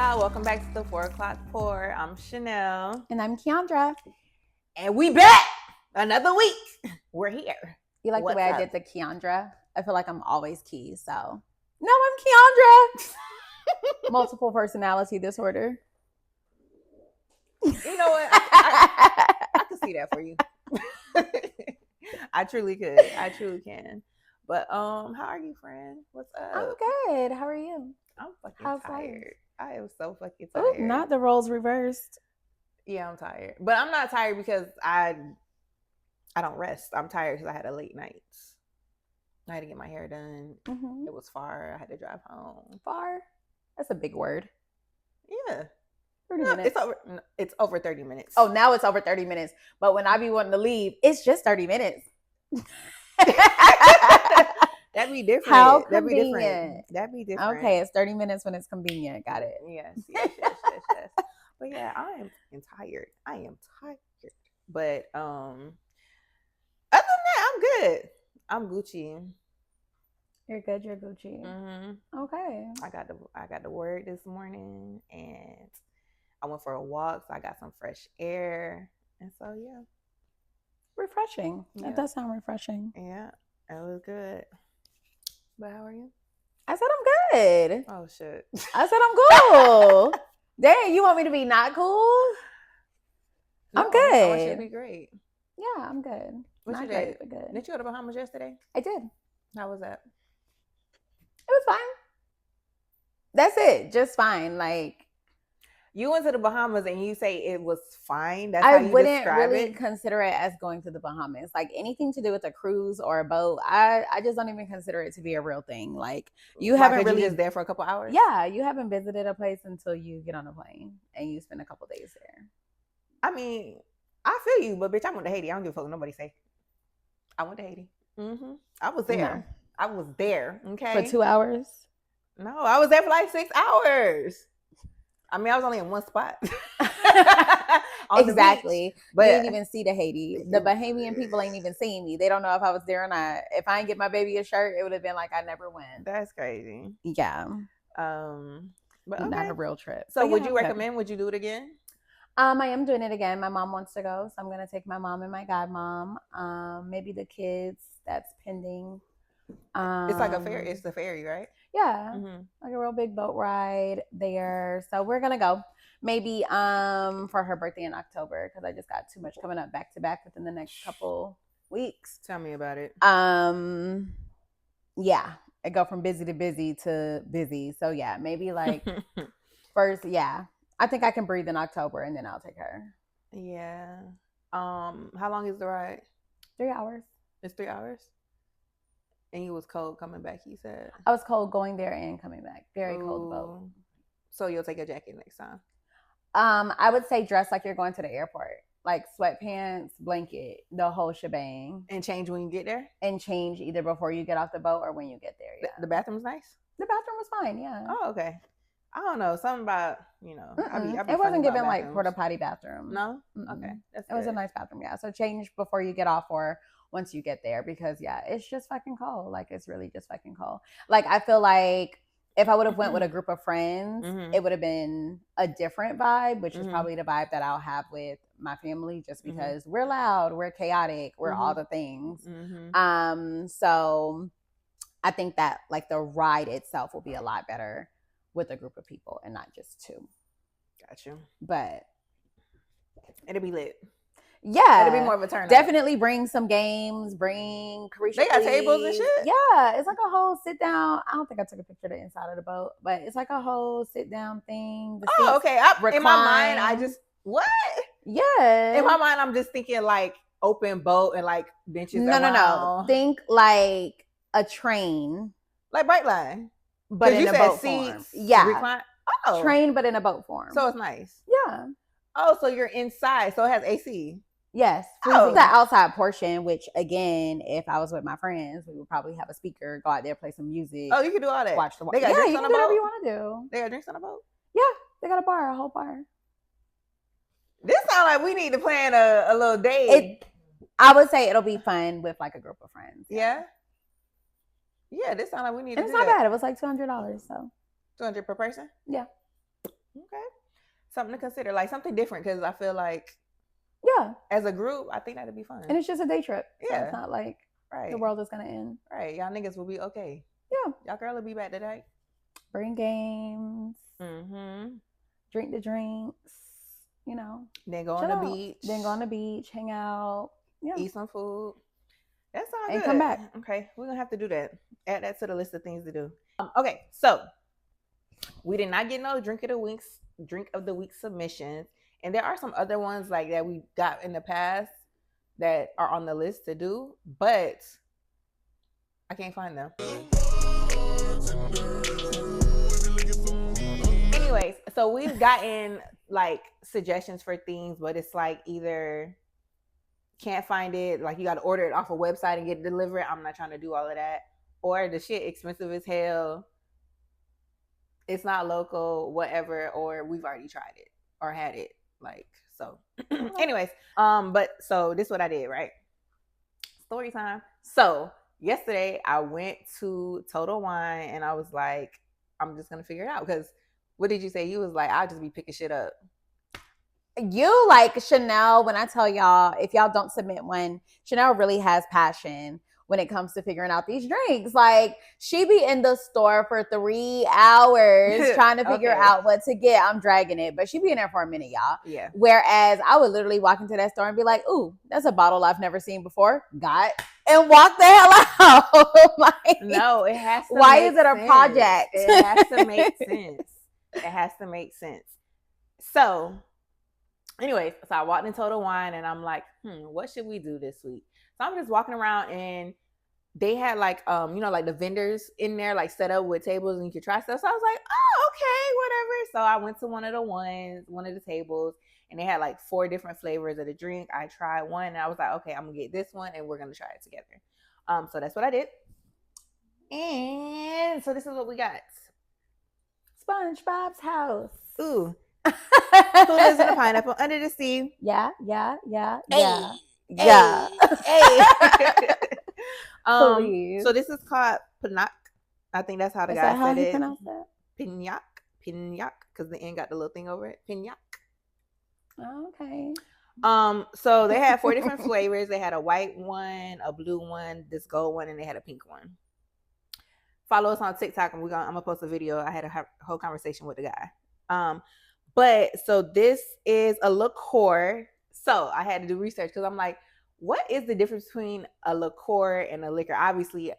y'all. Welcome back to the 4 o'clock pour. I'm Chanel. And I'm Keandra. And we back another week. We're here. You like What's the way up? I did the Keandra? I feel like I'm always Key, so. No, I'm Keandra. Multiple personality disorder. You know what? I can see that for you. I truly could. I truly can. But how are you, friend? What's up? I'm good. How are you? I'm fucking How's tired. life? I am so fucking Ooh, tired. not the roles reversed. Yeah, I'm tired. But I'm not tired because I don't rest. I'm tired because I had a late night. I had to get my hair done. Mm-hmm. It was far. I had to drive home. Far? That's a big word. Yeah. 30 minutes. It's over 30 minutes. Oh, now it's over 30 minutes. But when I be wanting to leave, it's just 30 minutes. That'd be different. How That'd convenient. That'd be different. Okay, it's 30 minutes when it's convenient. Got it. Yes. But yeah, I am tired. I am tired. But other than that, I'm good. I'm Gucci. You're good. You're Gucci. Mm-hmm. Okay. I got the word this morning, and I went for a walk, so I got some fresh air, and so yeah, refreshing. Yeah. That does sound refreshing. Yeah, it was good. But how are you? I said I'm good. Oh shit. I said I'm cool. Dang, you want me to be not cool? No, I'm good. I want you to be great. Yeah, I'm good. What not you great, did? but good. Did you go to Bahamas yesterday? I did. How was that? It was fine. That's it. Just fine. Like, you went to the Bahamas and you say it was fine. That's I how you wouldn't describe really it? consider it as going to the Bahamas. Like anything to do with a cruise or a boat, I just don't even consider it to be a real thing. Like you haven't really just there for a couple hours. Yeah, you haven't visited a place until you get on a plane and you spend a couple days there. I mean, I feel you, but bitch, I went to Haiti. I don't give a fuck what nobody say. I went to Haiti. Mm-hmm. I was there. No. I was there. Okay. For 2 hours? No, I was there for like 6 hours. I mean, I was only in one spot. Exactly. But you didn't even see the Haiti. The Bahamian people ain't even seen me. They don't know if I was there or not. If I didn't get my baby a shirt, it would have been like I never went. That's crazy. Yeah. But okay. Not a real trip. So would you recommend? Would you do it again? I am doing it again. My mom wants to go, so I'm gonna take my mom and my godmom. Maybe the kids. That's pending. It's like a ferry. It's the ferry, right? Yeah, like a real big boat ride there. So we're gonna go. Maybe for her birthday in October because I just got too much coming up back to back within the next couple weeks. Tell me about it. Yeah, I go from busy to busy to busy. So yeah, maybe like first, yeah. I think I can breathe in October and then I'll take her. Yeah. How long is the ride? 3 hours. It's 3 hours? And you was cold coming back, you said? I was cold going there and coming back. Very cold boat. So you'll take a jacket next time? I would say dress like you're going to the airport. Like sweatpants, blanket, the whole shebang. And change when you get there? And change either before you get off the boat or when you get there, yeah. The bathroom's nice? The bathroom was fine, yeah. Oh, okay. I don't know. Something about, it wasn't given like porta potty bathroom. No? Okay. It was a nice bathroom, yeah. So change before you get off or once you get there because, yeah, it's just fucking cold. Like, it's really just fucking cold. Like, I feel like if I would have went with a group of friends, it would have been a different vibe, which is probably the vibe that I'll have with my family just because we're loud, we're chaotic, we're all the things. So I think that, like, the ride itself will be a lot better with a group of people and not just two. Got you. But it'll be lit. Yeah. It'll be more of a turn up. Definitely bring some games, bring Carisha. They got tables and shit? Yeah. It's like a whole sit down. I don't think I took a picture of the inside of the boat, but it's like a whole sit down thing. Oh, okay. In my mind, I just, what? Yeah. In my mind, I'm just thinking like open boat and like benches around. No. Think like a train. Like Brightline. But in a boat form. Yeah. Recline? Oh. Train, but in a boat form. So it's nice. Yeah. Oh, so you're inside. So it has AC. Yes. Oh. The outside portion, which again, if I was with my friends, we would probably have a speaker, go out there, play some music. Oh, you can do all that. Watch the They got drinks on the boat? Whatever you want to do. They got drinks on the boat? Yeah. They got a whole bar. This sounds like we need to plan a little date. I would say it'll be fun with like a group of friends. Yeah. Yeah, this sounds like we need to do that. It's not bad. It was like $200, so. $200 per person? Yeah. Okay. Something to consider, like something different, because I feel like Yeah. as a group, I think that'd be fun. And it's just a day trip. So Yeah. it's not like Right. the world is gonna end. Right. Y'all niggas will be okay. Yeah. Y'all girl will be back today. Bring games. Mm-hmm. Drink the drinks. You know. Then go on the beach. Then go on the beach, hang out. Yeah. Eat some food. That sounds and good. Come back. Okay. We're gonna have to do that. Add that to the list of things to do. Okay, so we did not get no drink of the week submissions. And there are some other ones like that we got in the past that are on the list to do, but I can't find them. Anyways, so we've gotten like suggestions for things, but it's like either can't find it, like you got to order it off a website and get it delivered. I'm not trying to do all of that. Or the shit expensive as hell. It's not local, whatever, or we've already tried it or had it. Like, so anyways, but so this is what I did, right? Story time. So yesterday I went to Total Wine and I was like, I'm just gonna figure it out. Because what did you say? You was like, I'll just be picking shit up. You like Chanel, when I tell y'all, if y'all don't submit one, Chanel really has passion when it comes to figuring out these drinks. Like, she be in the store for 3 hours trying to figure out what to get. I'm dragging it, but she be in there for a minute, y'all. Yeah. Whereas I would literally walk into that store and be like, ooh, that's a bottle I've never seen before. Got and walk the hell out. Like, no, it has to. Why is it a project? It has to make sense. It has to make sense. So, anyways, so I walked in Total Wine and I'm like, what should we do this week? So I'm just walking around and they had like, like the vendors in there, like set up with tables and you could try stuff. So I was like, oh, okay, whatever. So I went to one of the tables and they had like 4 different flavors of the drink. I tried one and I was like, okay, I'm gonna get this one and we're gonna try it together. So that's what I did. And so this is what we got. SpongeBob's house. Ooh. Who lives in a pineapple under the sea? Yeah. Hey. Yeah. Hey. Please. So this is called Pinac. I think that's how the guy said it. Pronounce that? Pinac, because the end got the little thing over it. Pinac. Okay. So they had 4 different flavors. They had a white one, a blue one, this gold one, and they had a pink one. Follow us on TikTok, and I'm gonna post a video. I had a whole conversation with the guy. But so this is a liqueur. So I had to do research because I'm like, what is the difference between a liqueur and a liquor? Obviously,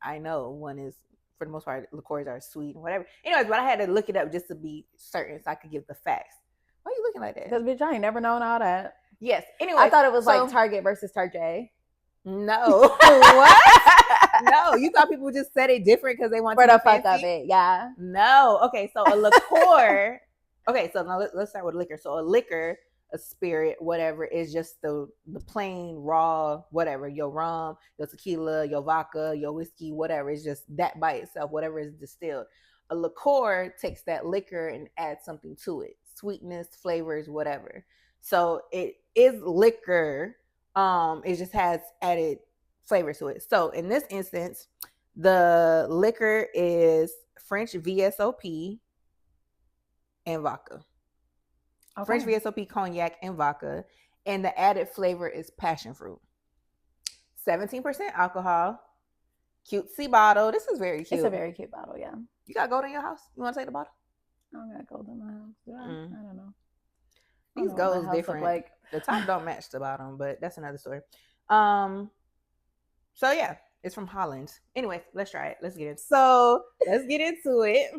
I know one is, for the most part, liqueurs are sweet and whatever. Anyways, but I had to look it up just to be certain so I could give the facts. Why are you looking like that? Because, bitch, I ain't never known all that. Yes. Anyway, I thought it was like Target versus Tarjay. No. What? No, you thought people just said it different because they want for to the fuck of it. Yeah. No. Okay, so a liqueur. Okay, so now let's start with liquor. So a liquor, a spirit, whatever, is just the plain raw whatever, your rum, your tequila, your vodka, your whiskey, whatever. It's just that by itself, whatever is distilled. A liqueur takes that liquor and adds something to it, sweetness, flavors, whatever. So it is liquor. It just has added flavor to it. So in this instance, the liquor is French VSOP and vodka. Okay. French VSOP, cognac, and vodka. And the added flavor is passion fruit. 17% alcohol. Cutesy bottle. This is very cute. It's a very cute bottle, yeah. You got gold in your house? You want to take the bottle? I don't got gold in my house. Do I? I don't know. These golds different. Like the top don't match the bottom, but that's another story. So yeah, it's from Holland. Anyways, let's try it. Let's get into it.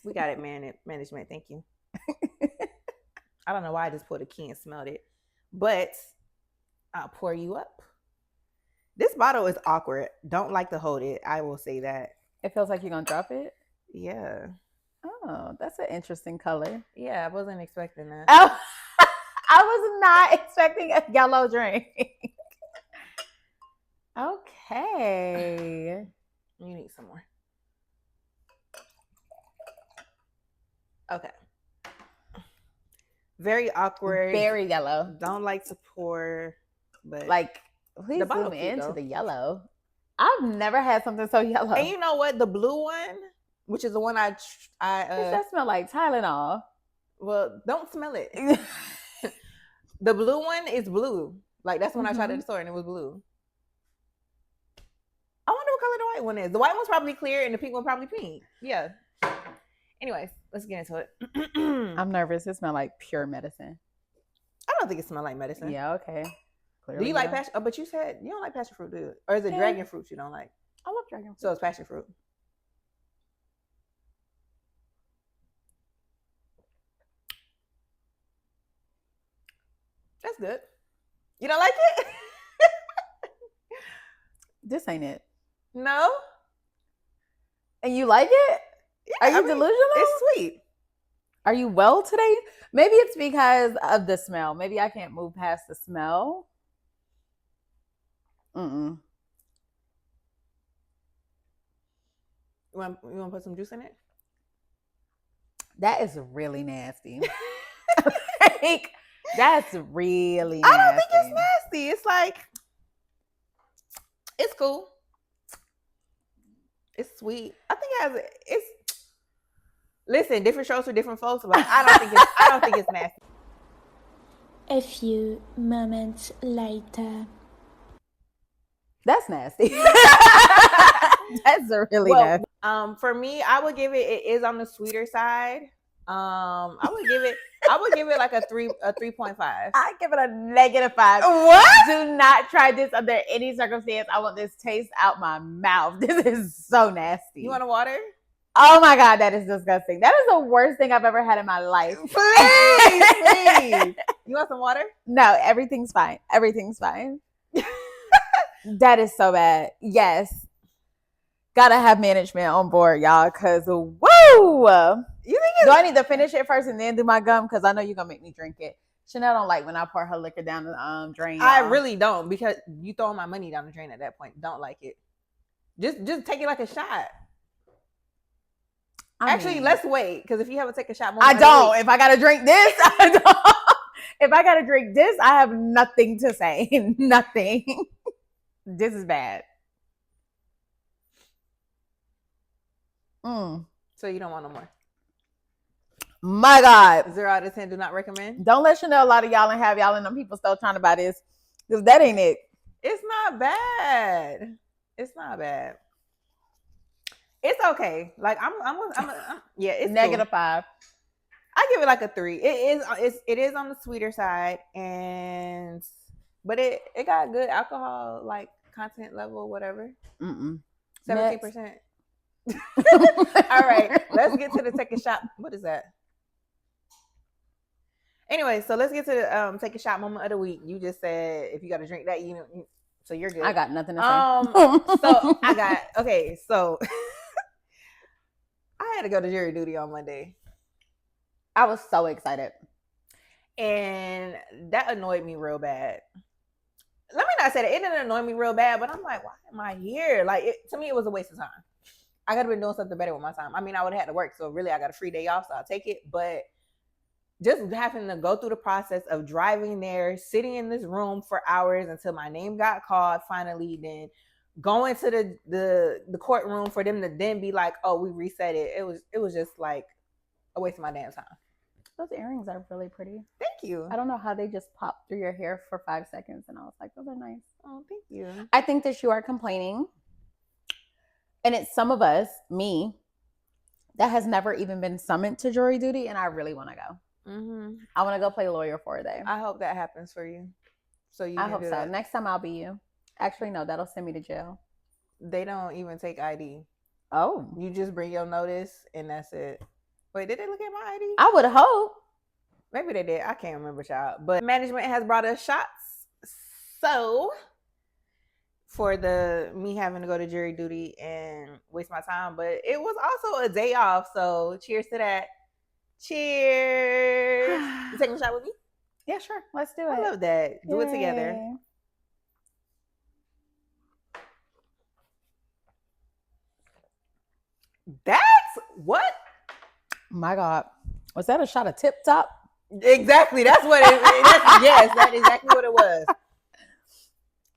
We got it, management. Thank you. I don't know why I just put a key and smelled it, but I'll pour you up. This bottle is awkward. Don't like to hold it. I will say that. It feels like you're gonna drop it. Yeah. Oh, that's an interesting color. Yeah, I wasn't expecting that. Oh, I was not expecting a yellow drink. Okay. You need some more. Okay. Very awkward. Very yellow. Don't like to pour, but like, please zoom into the yellow. I've never had something so yellow. And you know what? The blue one, which is the one Does that smell like Tylenol? Well, don't smell it. The blue one is blue. Like that's when I tried it at the store and it was blue. I wonder what color the white one is. The white one's probably clear and the pink one probably pink. Yeah. Anyways, let's get into it. I'm nervous. It smells like pure medicine. I don't think it smells like medicine. Yeah, okay. Clearly do you like passion? Oh, but you said you don't like passion fruit, do you? Or is it dragon fruit you don't like? I love dragon fruit. So it's passion fruit. That's good. You don't like it? This ain't it. No. And you like it? Yeah, Are you delusional? It's sweet. Are you well today? Maybe it's because of the smell. Maybe I can't move past the smell. You want to put some juice in it? That is really nasty. Like, that's really nasty. I don't think it's nasty. It's like, it's cool. It's sweet. I think listen, different shows for different folks, but I don't think it's nasty. A few moments later. That's nasty. That's really nasty. For me, I would give it is on the sweeter side. I would give it like a 3.5. I give it a -5. What? Do not try this under any circumstance. I want this taste out my mouth. This is so nasty. You want a water? Oh my God, that is disgusting. That is the worst thing I've ever had in my life. Please. You want some water? No, everything's fine. Everything's fine. That is so bad. Yes. Gotta have management on board, y'all, because woo! You think do I need to finish it first and then do my gum? Because I know you're gonna make me drink it. Chanel don't like when I pour her liquor down the drain. I really don't, because you throwing my money down the drain at that point. Don't like it. Just take it like a shot. Actually, let's wait, because if you haven't taken a shot, I don't. If I gotta drink this, I don't. If I gotta drink this, I have nothing to say. Nothing. This is bad. So you don't want no more? My God. 0 out of 10, do not recommend? Don't let Chanel a lot of y'all and have y'all and them people still trying to buy this, because that ain't it. It's not bad. It's not bad. It's okay. Like I'm yeah, it's -5. Cool. I give it like a 3. It is on the sweeter side, but it got good alcohol like content level, whatever. 17%. All right, let's get to the take a shot. What is that? Anyway, so let's get to the take a shot moment of the week. You just said if you got to drink that, so you're good. I got nothing to say. So I had to go to jury duty on Monday. I was so excited. And that annoyed me real bad. Let me not say that. It didn't annoy me real bad, but I'm like, why am I here? Like, to me, it was a waste of time. I could have been doing something better with my time. I mean, I would have had to work, so really I got a free day off, so I'll take it. But just having to go through the process of driving there, sitting in this room for hours until my name got called finally, then going to the courtroom for them to then be like, oh, we reset it. It was just like a waste of my damn time. Those earrings are really pretty. Thank you. I don't know how they just popped through your hair for 5 seconds, and I was like, those are nice. Oh, thank you. I think that you are complaining. And it's some of us, me, that has never even been summoned to jury duty, and I really want to go. I want to go play lawyer for a day. I hope that happens for you. So I hope so. That. Next time I'll be you. Actually, no, that'll send me to jail. They don't even take ID. Oh. You just bring your notice, and that's it. Wait, did they look at my ID? I would hope. Maybe they did. I can't remember, child. But management has brought us shots. So for me having to go to jury duty and waste my time, but it was also a day off. So cheers to that. Cheers. You taking a shot with me? Yeah, sure. Let's do it. I love that. Do it together. That's what? My God. Was that a shot of Tip Top? Exactly. That's what it is. Yes, that's exactly what it was.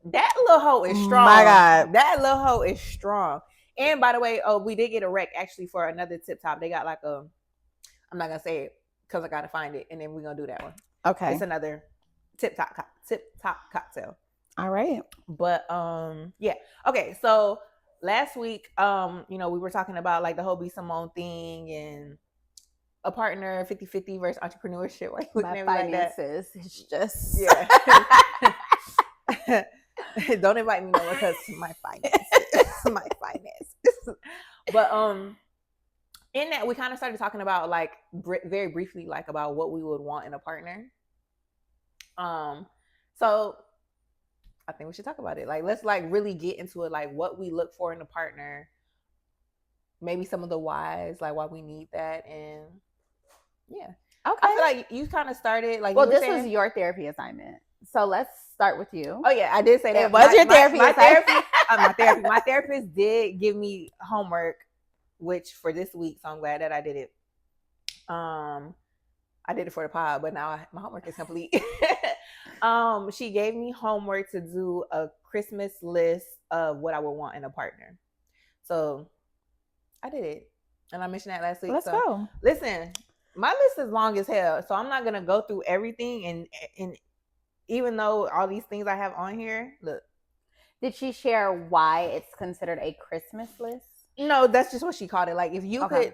That little hoe is strong. My God. That little hoe is strong. And by the way, we did get a rec actually for another tip top. They got like I'm not gonna say it because I gotta find it, and then we're gonna do that one. Okay. It's another tip top cocktail. All right. But yeah. Okay, so last week, we were talking about like the whole Be Simone thing and a partner 50-50 versus entrepreneurship. Like my finances. Like it's just Don't invite me no because my finances. But in that we kind of started talking about like very briefly like about what we would want in a partner. So I think we should talk about it. Like let's like really get into it, like what we look for in a partner, maybe some of the whys, like why we need that, and yeah. Okay. I feel like you kind of started like. Well, this was your therapy assignment, so let's start with you. Oh yeah, I did say that. It was your therapy assignment. My therapist did give me homework, which for this week, so I'm glad that I did it. I did it for the pod, but now my homework is complete. She gave me homework to do a Christmas list of what I would want in a partner. So I did it, and I mentioned that last week. Let's go. Listen, my list is long as hell, so I'm not gonna go through everything. And even though all these things I have on here, look. Did she share why it's considered a Christmas list? No, that's just what she called it. Like if you could,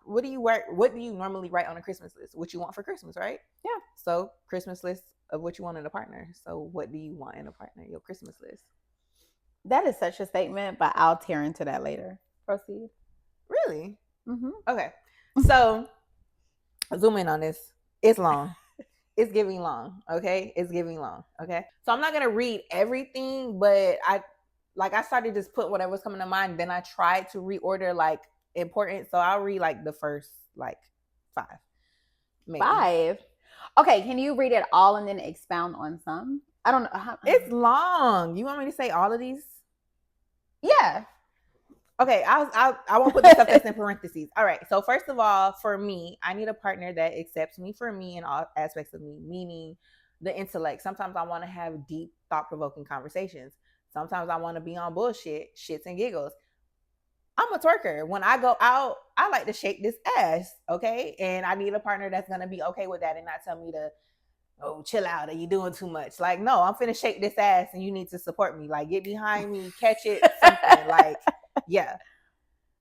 what do you work? What do you normally write on a Christmas list? What you want for Christmas, right? Yeah. So Christmas list of what you want in a partner. So what do you want in a partner? Your Christmas list. That is such a statement, but I'll tear into that later. Proceed. Really? Mm-hmm. Okay. So zoom in on this. It's long. It's giving long. Okay. It's giving long. Okay. So I'm not gonna read everything, but I started just put whatever's coming to mind. Then I tried to reorder like important. So I'll read like the first like 5. Maybe. 5. Okay, can you read it all and then expound on some? I don't know. It's long. You want me to say all of these? Yeah. Okay, I won't put the stuff that's in parentheses. All right. So first of all, for me, I need a partner that accepts me for me in all aspects of me, meaning the intellect. Sometimes I want to have deep, thought-provoking conversations. Sometimes I want to be on bullshit, shits and giggles. I'm a twerker. When I go out, I like to shake this ass, okay? And I need a partner that's going to be okay with that and not tell me to, oh, chill out, are you doing too much? Like, no, I'm finna shake this ass and you need to support me. Like, get behind me, catch it, something. Like, yeah.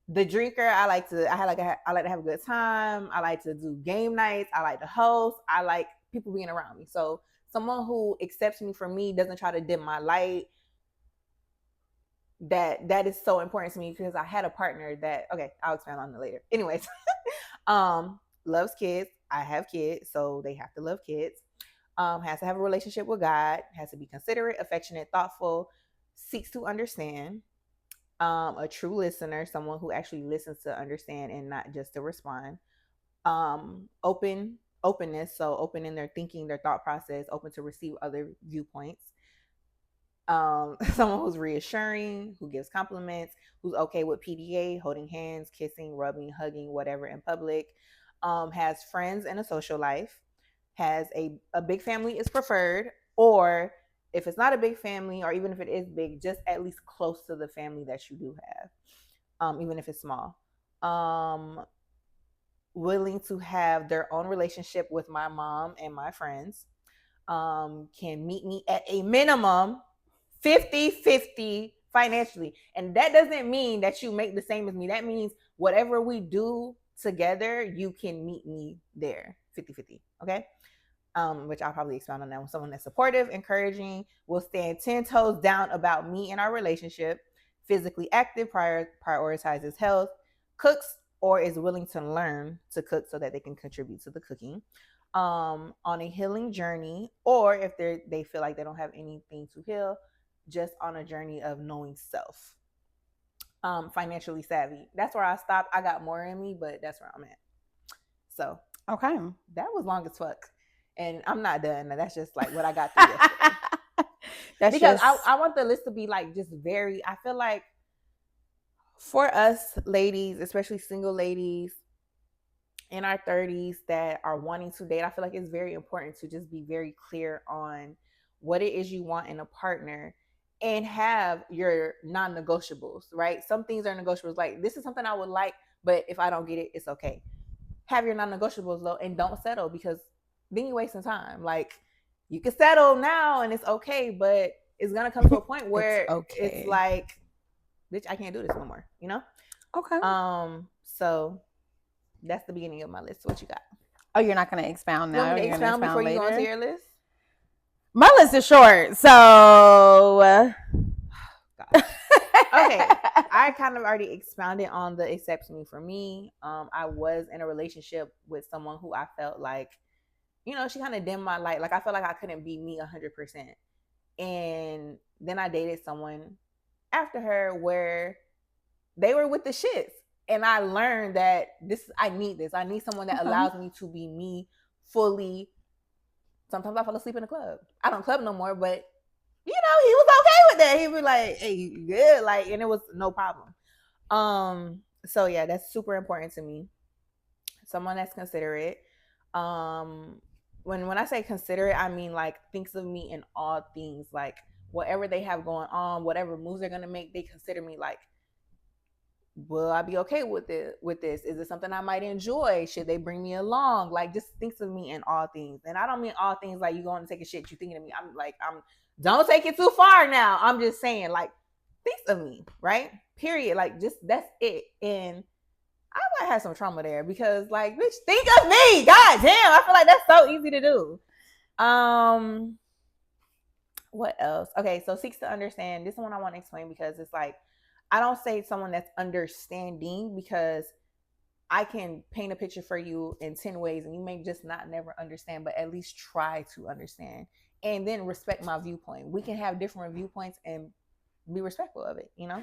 The drinker, I like to have a good time. I like to do game nights. I like to host. I like people being around me. So someone who accepts me for me, doesn't try to dim my light. That is so important to me because I had a partner that, okay, I'll expand on it later. Anyways, loves kids. I have kids, so they have to love kids. Has to have a relationship with God. Has to be considerate, affectionate, thoughtful, seeks to understand. A true listener, someone who actually listens to understand and not just to respond. Openness, so open in their thinking, their thought process, open to receive other viewpoints. Someone who's reassuring, who gives compliments, who's okay with PDA, holding hands, kissing, rubbing, hugging, whatever in public, has friends and a social life, has a big family is preferred, or if it's not a big family, or even if it is big, just at least close to the family that you do have, even if it's small. Willing to have their own relationship with my mom and my friends, can meet me at a minimum 50-50 financially. And that doesn't mean that you make the same as me. That means whatever we do together, you can meet me there 50-50. Okay. Which I'll probably expound on that. With someone that's supportive, encouraging, will stand 10 toes down about me and our relationship, physically active, prioritizes health, cooks or is willing to learn to cook so that they can contribute to the cooking, on a healing journey, or if they feel like they don't have anything to heal, just on a journey of knowing self. Financially savvy. That's where I stopped. I got more in me, but that's where I'm at. So okay, that was long as fuck. And I'm not done. That's just like what I got through yesterday. That's because I want the list to be like just very, I feel like for us ladies, especially single ladies in our 30s that are wanting to date, I feel like it's very important to just be very clear on what it is you want in a partner and have your non-negotiables, right? Some things are negotiables. Like, this is something I would like, but if I don't get it, it's okay. Have your non-negotiables though, and don't settle, because then you're wasting time. Like, you can settle now and it's okay, but it's gonna come to a point where it's like, bitch, I can't do this no more, you know? Okay. So that's the beginning of my list. What you got? Oh, you're not gonna expound now? You want me to expound before you go into your list? My list is short, so okay. I kind of already expounded on the accept me for me. I was in a relationship with someone who I felt like, you know, she kind of dimmed my light. Like, I felt like I couldn't be me 100%. And then I dated someone after her where they were with the shits. And I learned that I need this. I need someone that allows me to be me fully. Sometimes I fall asleep in the club. I don't club no more, but you know, he was okay with that. He'd be like, hey, you good? Like, and it was no problem. So yeah, that's super important to me. Someone that's considerate. When I say considerate, I mean like thinks of me in all things. Like, whatever they have going on, whatever moves they're gonna make, they consider me. Like, will I be okay with it? With this, is it something I might enjoy? Should they bring me along? Like, just thinks of me in all things. And I don't mean all things like you going to take a shit, you thinking of me. I'm don't take it too far now. I'm just saying, like, thinks of me, right? Period. Like, just that's it. And I might have some trauma there because, like, bitch, think of me. God damn, I feel like that's so easy to do. What else? Okay, so seeks to understand. This one I want to explain because it's like, I don't say someone that's understanding, because I can paint a picture for you in 10 ways and you may just never understand, but at least try to understand. And then respect my viewpoint. We can have different viewpoints and be respectful of it, you know?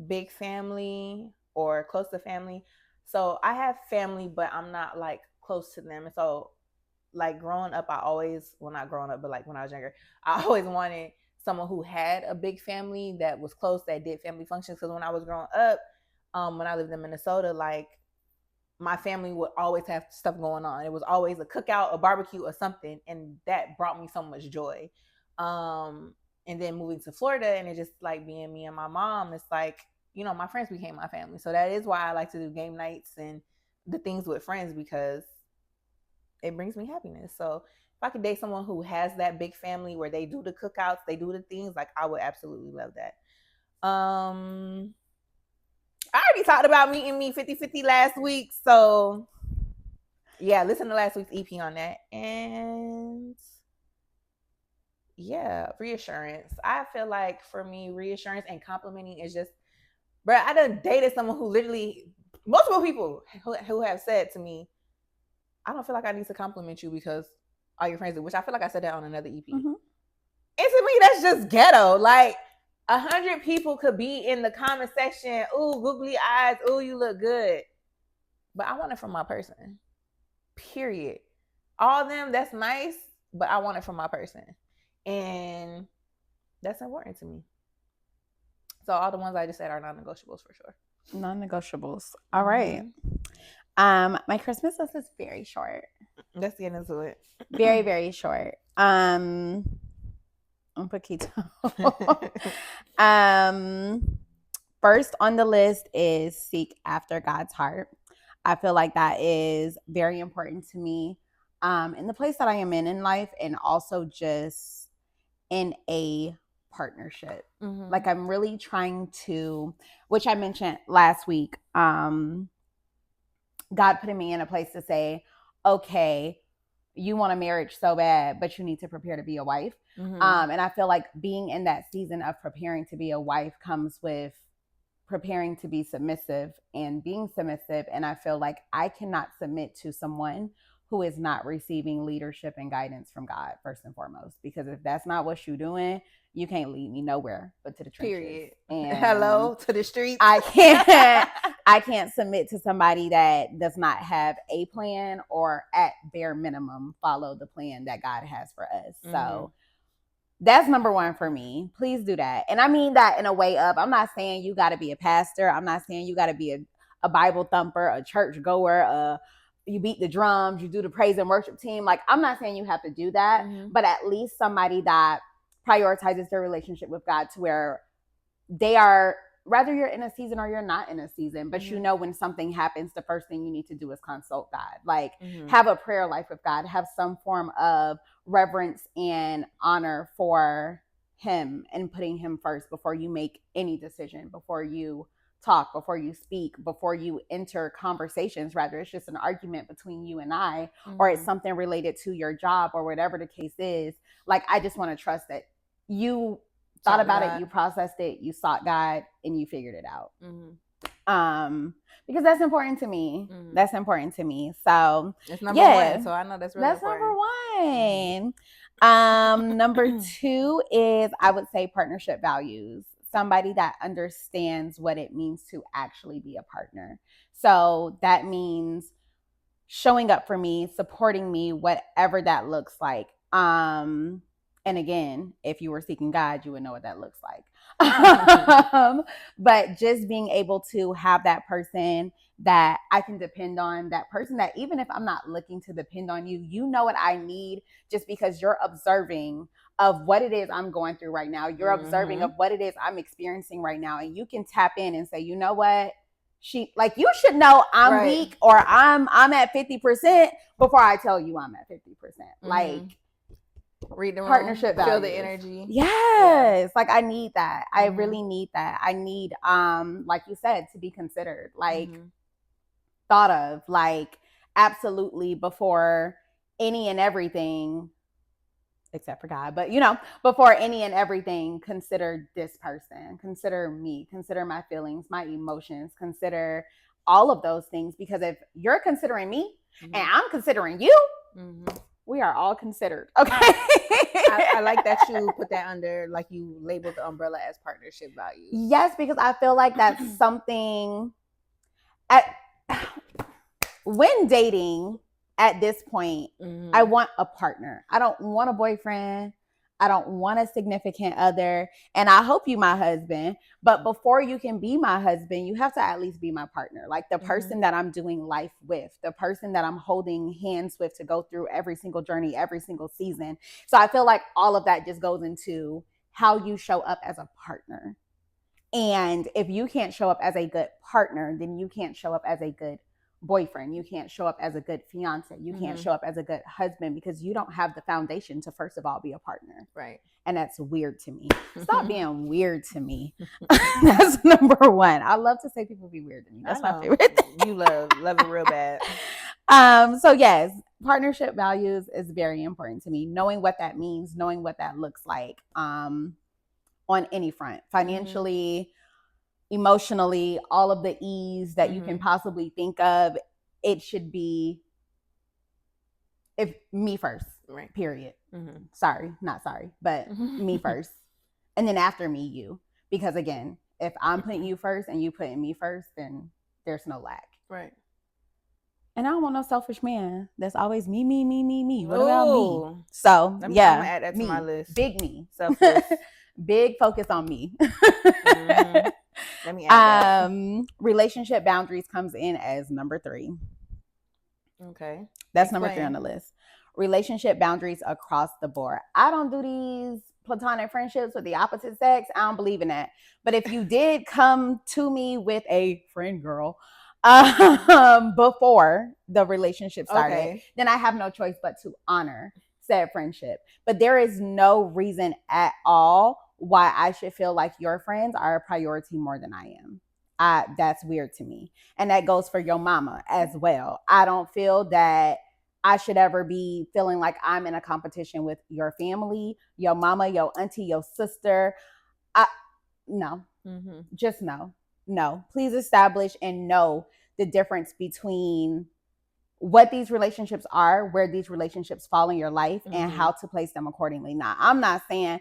Big family or close to family. So I have family, but I'm not like close to them. And so, like, growing up, when I was younger, I always wanted someone who had a big family that was close, that did family functions. Because when I was growing up, when I lived in Minnesota, like, my family would always have stuff going on. It was always a cookout, a barbecue, or something, and that brought me so much joy. And then moving to Florida, and it just like being me and my mom, it's like, you know, my friends became my family. So that is why I like to do game nights and the things with friends, because it brings me happiness. So if I could date someone who has that big family where they do the cookouts, they do the things, like, I would absolutely love that. I already talked about meeting me 50-50 last week. So yeah, listen to last week's EP on that. And yeah, reassurance. I feel like for me, reassurance and complimenting is just, bro, I done dated someone who literally, multiple people who have said to me, I don't feel like I need to compliment you because all your friends do, which I feel like I said that on another EP. Mm-hmm. And to me, that's just ghetto. Like, 100 people could be in the comment section, ooh, googly eyes, ooh, you look good. But I want it from my person. Period. All of them, that's nice, but I want it from my person. And that's important to me. So all the ones I just said are non-negotiables for sure. Non-negotiables. All right. My Christmas list is very short. Let's get into it. Very, very short. Un poquito. First on the list is seek after God's heart. I feel like that is very important to me in the place that I am in life, and also just in a partnership. Mm-hmm. Like, I'm really trying to, which I mentioned last week, God putting me in a place to say, okay, you want a marriage so bad, but you need to prepare to be a wife. Mm-hmm. And I feel like being in that season of preparing to be a wife comes with preparing to be submissive and being submissive. And I feel like I cannot submit to someone who is not receiving leadership and guidance from God, first and foremost. Because if that's not what you're doing, you can't lead me nowhere but to the trenches. Period. And hello to the streets. I can't submit to somebody that does not have a plan, or at bare minimum follow the plan that God has for us. Mm-hmm. So that's number one for me. Please do that. And I mean that in a way of, I'm not saying you got to be a pastor. I'm not saying you got to be a Bible thumper, a church goer, you beat the drums, you do the praise and worship team. Like, I'm not saying you have to do that, mm-hmm. but at least somebody that prioritizes their relationship with God to where they are, whether you're in a season or you're not in a season, but you know when something happens, the first thing you need to do is consult God. Like have a prayer life with God, have some form of reverence and honor for him and putting him first before you make any decision, before you talk, before you speak, before you enter conversations. Rather, it's just an argument between you and I, or it's something related to your job or whatever the case is. Like, I just want to trust that you thought about it, you processed it, you sought God, and you figured it out. Because that's important to me. That's important to me. So it's number one. So I know that's really important. Number one. Number two is, I would say, partnership values. Somebody that understands what it means to actually be a partner. So that means showing up for me, supporting me, whatever that looks like. And again, if you were seeking God, you would know what that looks like. But just being able to have that person that I can depend on, that person that even if I'm not looking to depend on you, you know what I need just because you're observing of what it is I'm going through right now. You're observing of what it is I'm experiencing right now. And you can tap in and say, you know what? You should know I'm weak or I'm at 50% before I tell you I'm at 50%. Like, read the partnership room, feel values. the energy. Yes. Like, I need that. I really need that. I need, like you said, to be considered, like thought of, like, absolutely before any and everything, except for God, but before any and everything, consider this person, consider me, consider my feelings, my emotions, consider all of those things. Because if you're considering me and I'm considering you, we are all considered. Okay. I like that you put that under, like, you labeled the umbrella as partnership values. Yes, because I feel like that's something when dating at this point, I want a partner. I don't want a boyfriend. I don't want a significant other. And I hope you my husband. But before you can be my husband, you have to at least be my partner. Like the person that I'm doing life with, the person that I'm holding hands with to go through every single journey, every single season. So I feel like all of that just goes into how you show up as a partner. And if you can't show up as a good partner, then you can't show up as a good boyfriend. You can't show up as a good fiance. You can't show up as a good husband because you don't have the foundation to, first of all, be a partner. Right. And that's weird to me. Stop being weird to me. That's number one. I love to say people be weird to me. That's my favorite thing. You love it real bad. So yes, partnership values is very important to me. Knowing what that means, knowing what that looks like, on any front, financially, emotionally, all of the ease that you can possibly think of, it should be me first, right? Period. Not sorry, but me first, and then after me, you. Because again, if I'm putting you first and you putting me first, then there's no lack, right? And I don't want no selfish man that's always me. What about me? So I'm gonna add that to my list. Big me, selfless. Big focus on me. Let me add that. Relationship boundaries comes in as number 3. Okay. That's number 3 on the list. Relationship boundaries across the board. I don't do these platonic friendships with the opposite sex. I don't believe in that. But if you did come to me with a friend girl before the relationship started, then I have no choice but to honor said friendship. But there is no reason at all why I should feel like your friends are a priority more than I am. That's weird to me. And that goes for your mama as well. I don't feel that I should ever be feeling like I'm in a competition with your family, your mama, your auntie, your sister. No. Just no. No. Please establish and know the difference between what these relationships are, where these relationships fall in your life, and how to place them accordingly. Now, I'm not saying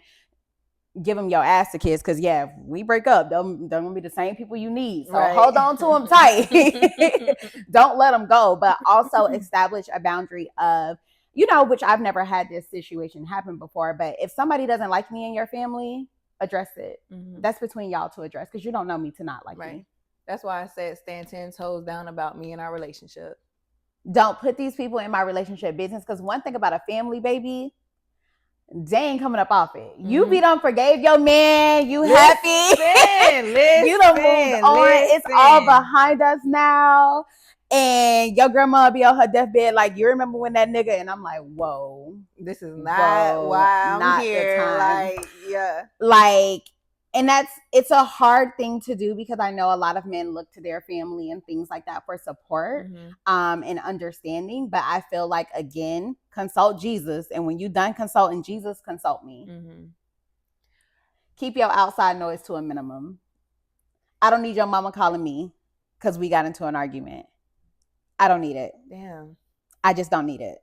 give them your ass to kiss, because if we break up, they're gonna be the same people you need. So hold on to them tight. Don't let them go. But also establish a boundary of, which I've never had this situation happen before. But if somebody doesn't like me and your family, address it. That's between y'all to address, because you don't know me to not like me. That's why I said stand 10 toes down about me and our relationship. Don't put these people in my relationship business, because one thing about a family, baby, they ain't coming up off it. You be done forgave your man. You happy. You done moved on. It's all behind us now. And your grandma be on her deathbed like, you remember when that nigga? And I'm like, whoa. This is not why I'm here. Like, yeah. Like, and it's a hard thing to do because I know a lot of men look to their family and things like that for support and understanding. But I feel like, again, consult Jesus. And when you're done consulting Jesus, consult me. Keep your outside noise to a minimum. I don't need your mama calling me because we got into an argument. I don't need it. Damn. I just don't need it.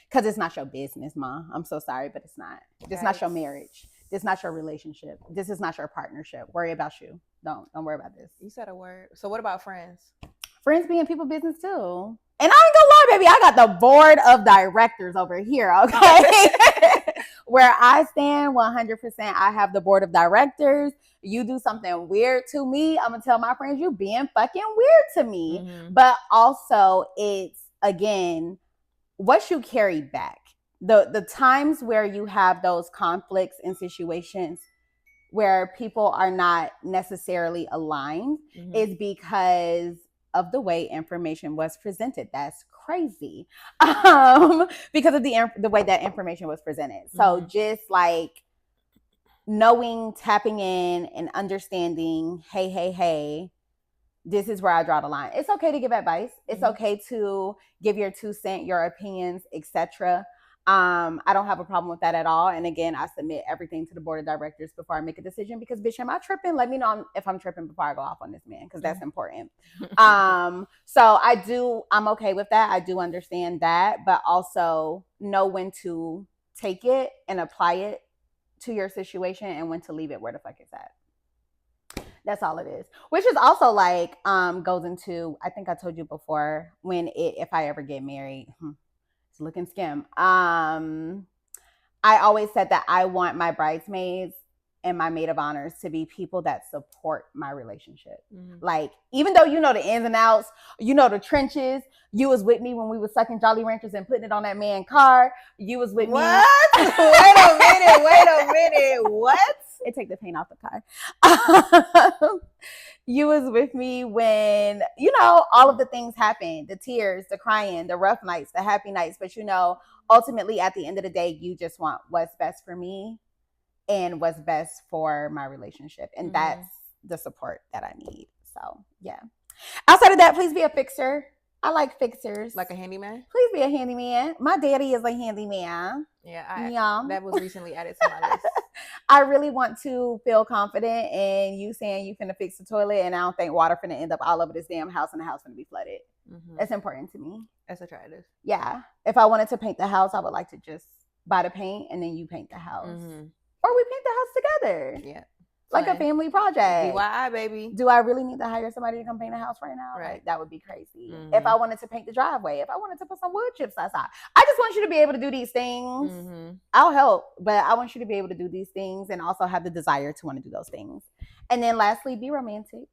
Because it's not your business, Ma. I'm so sorry, but it's not. It's not your marriage. This is not your relationship. This is not your partnership. Worry about you. Don't worry about this. You said a word. So what about friends? Friends be in people business too. And I ain't gonna lie, baby. I got the board of directors over here, okay? Where I stand 100%, I have the board of directors. You do something weird to me, I'm gonna tell my friends you being fucking weird to me. But also it's, again, what you carry back. The times where you have those conflicts and situations where people are not necessarily aligned is because of the way information was presented. That's crazy. Because of the way that information was presented. So just like knowing, tapping in and understanding, hey, this is where I draw the line. It's okay to give advice. It's okay to give your 2 cents, your opinions, etc. I don't have a problem with that at all. And again, I submit everything to the board of directors before I make a decision because, bitch, am I tripping? Let me know if I'm tripping before I go off on this man because that's important. So I'm okay with that. I do understand that, but also know when to take it and apply it to your situation and when to leave it where the fuck it's at. That's all it is. Which is also like goes into, I think I told you before, if I ever get married, it's looking skim. I always said that I want my bridesmaids and my maid of honors to be people that support my relationship. Like, even though you know the ins and outs, you know the trenches, you was with me when we was sucking Jolly Ranchers and putting it on that man's car. You was with me. What? Wait a minute. What? It take the paint off the car. You was with me when, all of the things happened, the tears, the crying, the rough nights, the happy nights. But, ultimately at the end of the day, you just want what's best for me and what's best for my relationship. And that's the support that I need. So, yeah. Outside of that, please be a fixer. I like fixers. Like a handyman? Please be a handyman. My daddy is a handyman. Yeah, that was recently added to my list. I really want to feel confident in you saying you finna fix the toilet, and I don't think water finna end up all over this damn house and the house finna be flooded. That's important to me. That's attractive. Yeah. If I wanted to paint the house, I would like to just buy the paint and then you paint the house. Or we paint the house together. Yeah. Like a family project. DIY, baby. Do I really need to hire somebody to come paint a house right now? Right. Like, that would be crazy. If I wanted to paint the driveway, if I wanted to put some wood chips outside. I just want you to be able to do these things. I'll help, but I want you to be able to do these things and also have the desire to want to do those things. And then lastly, be romantic.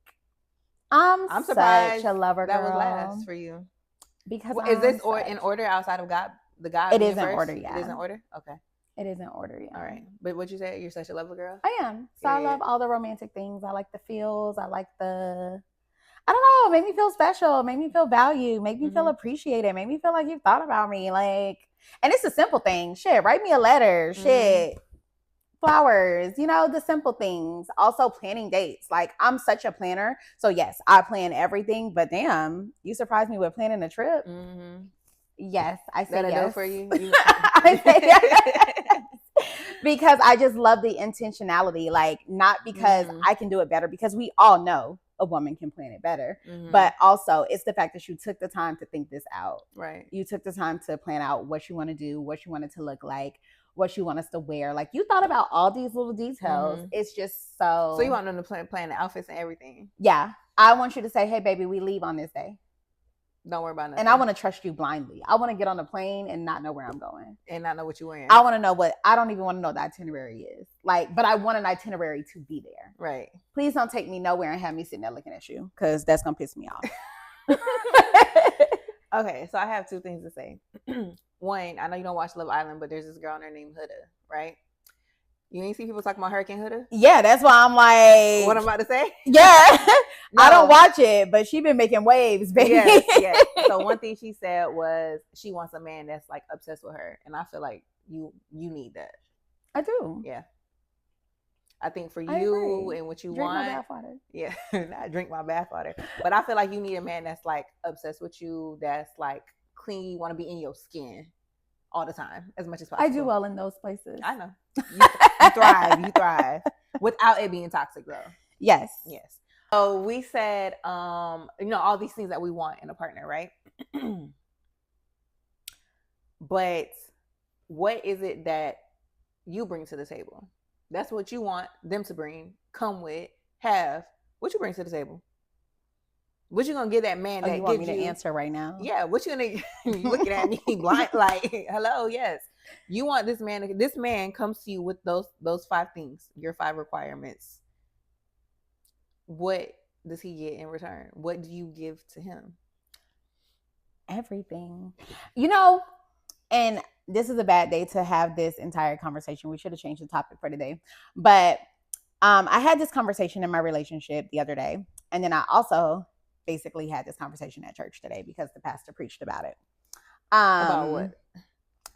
I'm surprised such a lover girl. That was last for you. Because is this in order outside of God? The God. It is in order, yeah. It is in order? Okay. It is in order, yeah. All right. But what you say? You're such a lover girl? I am. So I love all the romantic things. I like the feels. I like I don't know, make me feel special, make me feel valued, make me feel appreciated, make me feel like you thought about me. Like, and it's a simple thing. Shit, write me a letter. Shit. Flowers, the simple things. Also planning dates. Like, I'm such a planner. So yes, I plan everything, but damn, you surprised me with planning a trip. Yes, I say yes. Do for you? I say yes. Because I just love the intentionality. Like, not because I can do it better, because we all know a woman can plan it better. But also, it's the fact that you took the time to think this out. Right. You took the time to plan out what you want to do, what you want it to look like, what you want us to wear. Like, you thought about all these little details. It's just so... So you want them to plan the outfits and everything? Yeah. I want you to say, hey, baby, we leave on this day. Don't worry about nothing. And I want to trust you blindly. I want to get on the plane and not know where I'm going. And not know what you're wearing. I want to know I don't even want to know what the itinerary is. Like, but I want an itinerary to be there. Right. Please don't take me nowhere and have me sitting there looking at you, because that's going to piss me off. Okay, so I have two things to say. One, I know you don't watch Love Island, but there's this girl in there named Huda, right? You ain't see people talking about Hurricane Huda? Yeah, that's why I'm like, what I'm about to say? Yeah. No. I don't watch it, but she been making waves, baby. Yes. So one thing she said was she wants a man that's like obsessed with her, and I feel like you need that. I do. Yeah. I think for I you agree. and what you Drink want, my bathwater. yeah, not drink my bathwater, but I feel like you need a man that's like obsessed with you, that's like clean, want to be in your skin all the time as much as possible. I do well in those places. I know. You thrive without it being toxic though. Yes. So we said, all these things that we want in a partner, right? But what is it that you bring to the table? That's what you want them to bring, come with, have. What you bring to the table? What you gonna give that man that you want gives me to you answer right now? Yeah, what you gonna you looking at me blind like, hello, yes. You want this man comes to you with those 5 things, your 5 requirements. What does he get in return? What do you give to him? Everything. And this is a bad day to have this entire conversation. We should have changed the topic for today. But I had this conversation in my relationship the other day. And then I also basically had this conversation at church today because the pastor preached about it. About what?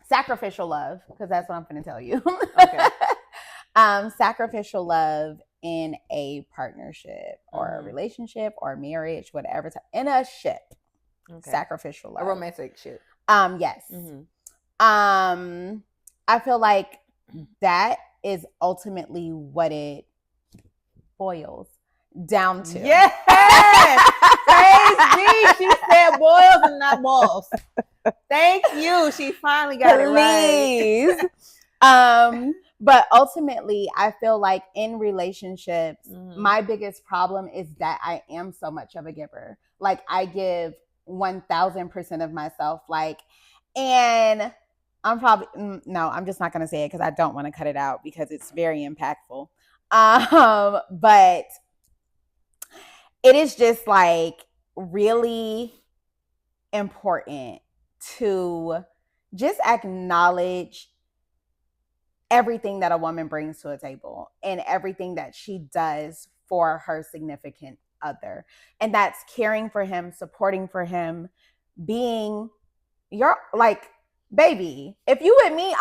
Sacrificial love, because that's what I'm going to tell you. Okay. Sacrificial love in a partnership or a relationship or marriage, whatever, in a ship. Okay. Sacrificial love. A romantic ship. Yes. I feel like that is ultimately what it boils down to. Yes. Praise me. She said boils and not balls. Thank you. She finally got it right. But ultimately, I feel like in relationships, my biggest problem is that I am so much of a giver. Like I give 1000% of myself. And I'm probably, no, I'm just not going to say it because I don't want to cut it out because it's very impactful. But it is just like really important to just acknowledge everything that a woman brings to a table and everything that she does for her significant other. And that's caring for him, supporting for him, being your, like, baby, if you with me,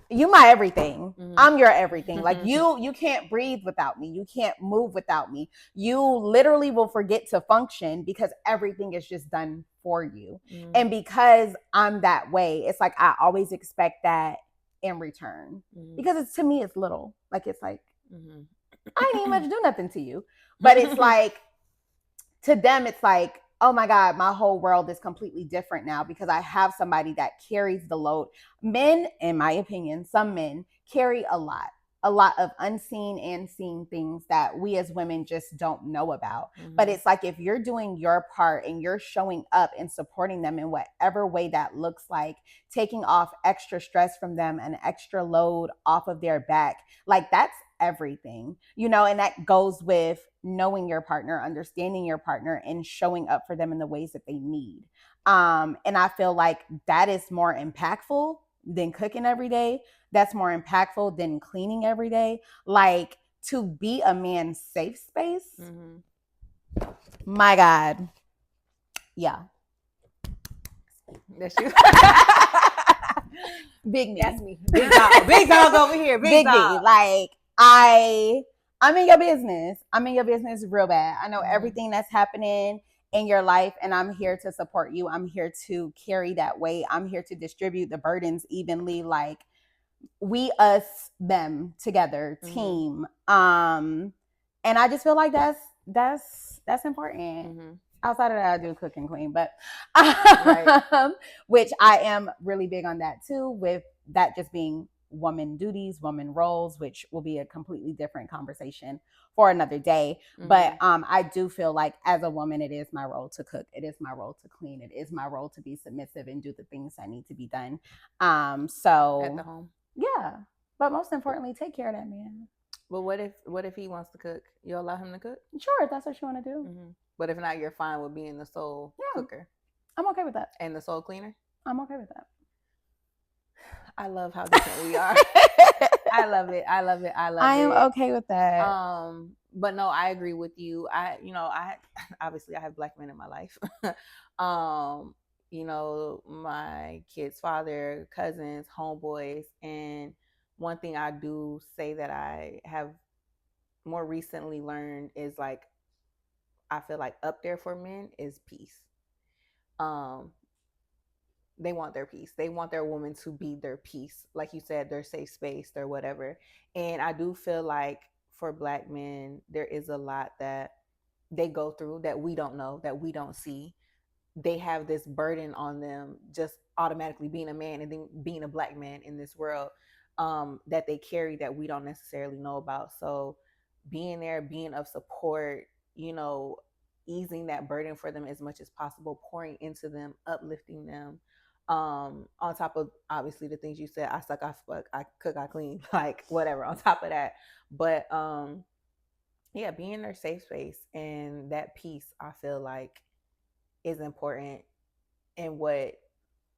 you my everything. I'm your everything. Like you can't breathe without me. You can't move without me. You literally will forget to function because everything is just done for you. And because I'm that way, it's like I always expect that in return because it's, to me, it's little. Like it's like I ain't even much do nothing to you, but it's like to them, it's like, oh my God, my whole world is completely different now because I have somebody that carries the load. Men, in my opinion, some men carry a lot of unseen and seen things that we as women just don't know about. But it's like, if you're doing your part and you're showing up and supporting them in whatever way that looks like, taking off extra stress from them, an extra load off of their back, like that's everything, and that goes with knowing your partner, understanding your partner, and showing up for them in the ways that they need. And I feel like that is more impactful than cooking every day. That's more impactful than cleaning every day. Like, to be a man's safe space. My God. Yeah. That's you. Big me. That's me. Big dog. Big dog over here. Big dog. Me. Like, I'm in your business. I'm in your business real bad. I know everything that's happening in your life, and I'm here to support you. I'm here to carry that weight. I'm here to distribute the burdens evenly. Like, we, us, them together, team. And I just feel like that's important. Outside of that, I do cook and clean, but which I am really big on that too, with that just being woman duties, woman roles, which will be a completely different conversation for another day. But I do feel like as a woman, it is my role to cook. It is my role to clean. It is my role to be submissive and do the things that need to be done. So at the home. Yeah. But most importantly, take care of that man. But what if he wants to cook? You allow him to cook? Sure, if that's what you want to do. But if not, you're fine with being the sole cooker. I'm okay with that. And the soul cleaner? I'm okay with that. I love how different we are. I love it. I love it. I love it. I am okay with that. But no, I agree with you. I obviously I have black men in my life. My kids' father, cousins, homeboys, and one thing I do say that I have more recently learned is like I feel like up there for men is peace. They want their peace. They want their woman to be their peace. Like you said, their safe space, their whatever. And I do feel like for black men, there is a lot that they go through that we don't know, that we don't see. They have this burden on them just automatically being a man and then being a black man in this world that they carry that we don't necessarily know about. So being there, being of support, easing that burden for them as much as possible, pouring into them, uplifting them. On top of obviously the things you said, I suck, I fuck, I cook, I clean, like whatever on top of that. But yeah, being in their safe space and that peace, I feel like is important and what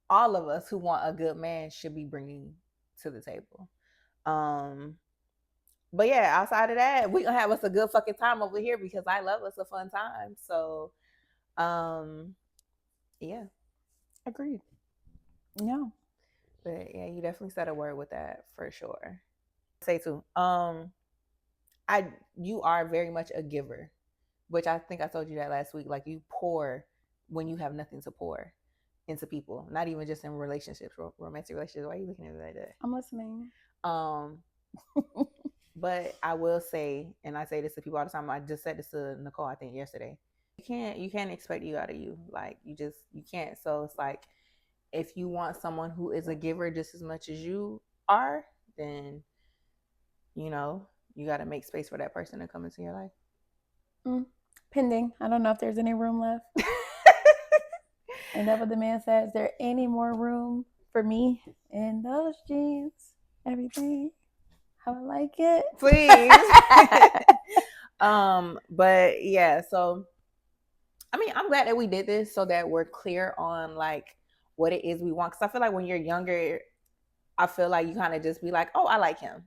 all of us who want a good man should be bringing to the table. But yeah, outside of that, we gonna have us a good fucking time over here because I love us a fun time. So, yeah, agreed. Yeah, but yeah, you definitely said a word with that for sure. Say too, you are very much a giver, which I think I told you that last week. Like you pour when you have nothing to pour into people, not even just in relationships, romantic relationships. Why are you looking at me like that? I'm listening. But I will say, and I say this to people all the time. I just said this to Nicole, I think yesterday. You can't expect you out of you. Like you can't. So it's like if you want someone who is a giver just as much as you are, then you got to make space for that person to come into your life. Pending. I don't know if there's any room left. And that's what the man said. Is there any more room for me in those jeans? Everything how I like it, please. But yeah, so I mean, I'm glad that we did this so that we're clear on like what it is we want. Because I feel like when you're younger, I feel like you kind of just be like, oh, I like him,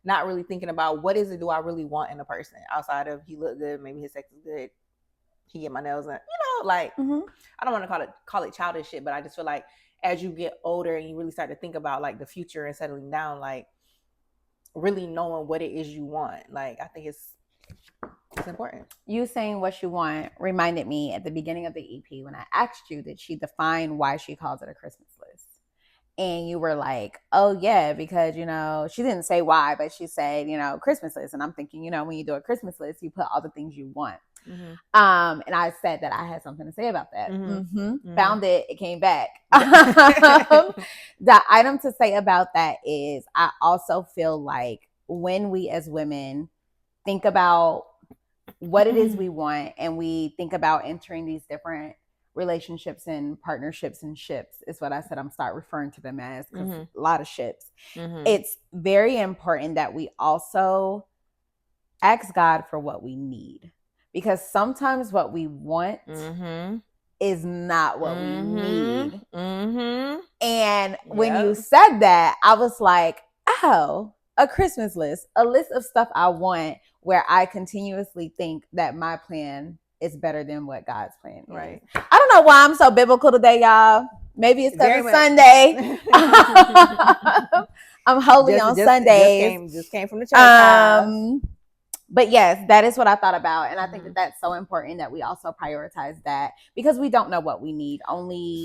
not really thinking about what is it do I really want in a person outside of he look good, maybe his sex is good, he get my nails in, like I don't want to call it childish shit, but I just feel like as you get older and you really start to think about like the future and settling down, like really knowing what it is you want, like I think it's important. You saying what you want reminded me at the beginning of the EP when I asked you that she define why she calls it a Christmas list. And you were like, oh yeah, because, she didn't say why, but she said, Christmas list. And I'm thinking, when you do a Christmas list, you put all the things you want. And I said that I had something to say about that. Found it came back. The item to say about that is I also feel like when we as women think about what it is we want and we think about entering these different relationships and partnerships and ships is what I said I'm start referring to them as, because a lot of ships. It's very important that we also ask God for what we need, because sometimes what we want is not what we need. And when you said that, I was like, oh, a Christmas list, a list of stuff I want where I continuously think that my plan is better than what God's plan is. Right. I don't know why I'm so biblical today, y'all. Maybe it's because it's Sunday. I'm holy on Sundays. Just came from the church house. But yes, that is what I thought about. And I think that that's so important that we also prioritize that, because we don't know what we need.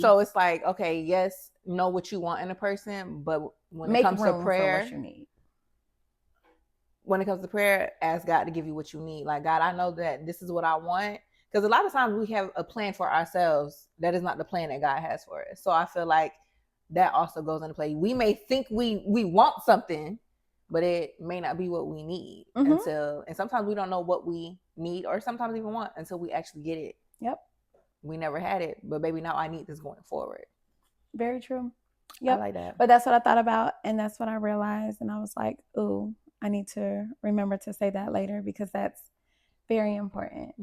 So it's like, okay, yes, know what you want in a person, but when it comes to prayer, what you need. When it comes to prayer, ask God to give you what you need. Like, God, I know that this is what I want. Because a lot of times we have a plan for ourselves that is not the plan that God has for us. So I feel like that also goes into play. We may think we want something, but it may not be what we need and sometimes we don't know what we need or sometimes even want until we actually get it. Yep. We never had it, but baby, now I need this going forward. Very true. Yep. I like that. But that's what I thought about, and that's what I realized, and I was like, ooh, I need to remember to say that later, because that's Very important.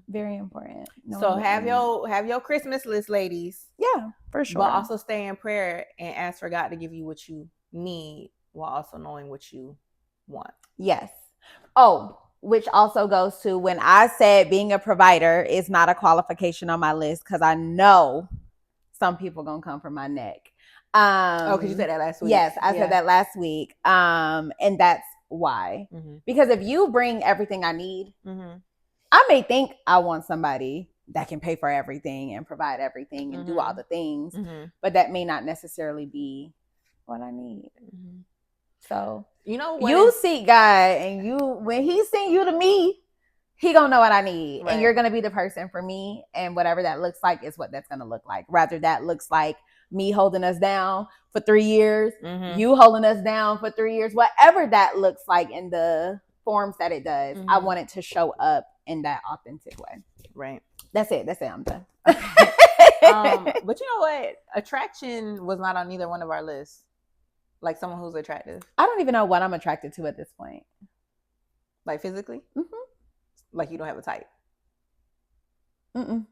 Very important. So have your Christmas list, ladies. Yeah, for sure. But also stay in prayer and ask for God to give you what you need while also knowing what you want. Yes. Oh, which also goes to when I said being a provider is not a qualification on my list, because I know some people gonna come from my neck. Because you said that last week. Yes, I said that last week. And that's why. Because if you bring everything I need, I may think I want somebody that can pay for everything and provide everything and do all the things, but that may not necessarily be what I need. So you seek God, and when He send you to me, He gonna know what I need, and you're gonna be the person for me, and whatever that looks like is what that's gonna look like. Rather that looks like me holding us down for 3 years, you holding us down for 3 years, whatever that looks like in the forms that it does. I want it to show up in that authentic way. Right. That's it. I'm done. But you know what? Attraction was not on neither one of our lists. Like someone who's attractive. I don't even know what I'm attracted to at this point. Like physically? Like you don't have a type? I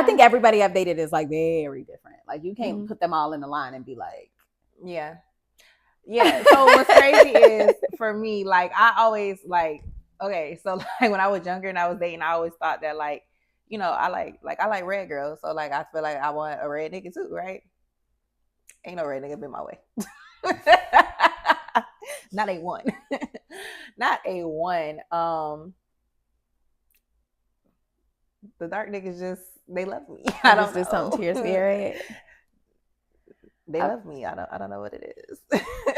think everybody I've dated is like very different. Like you can't put them all in the line and be like, yeah. So what's crazy is for me, like I always like, okay, so like when I was younger and I was dating, I always thought that like, I like red girls, so like I feel like I want a red nigga too, right? Ain't no red nigga been my way. Not a one. Not a one. The dark niggas just, they love me. I don't know. Something to your spirit. They love me. I don't know what it is.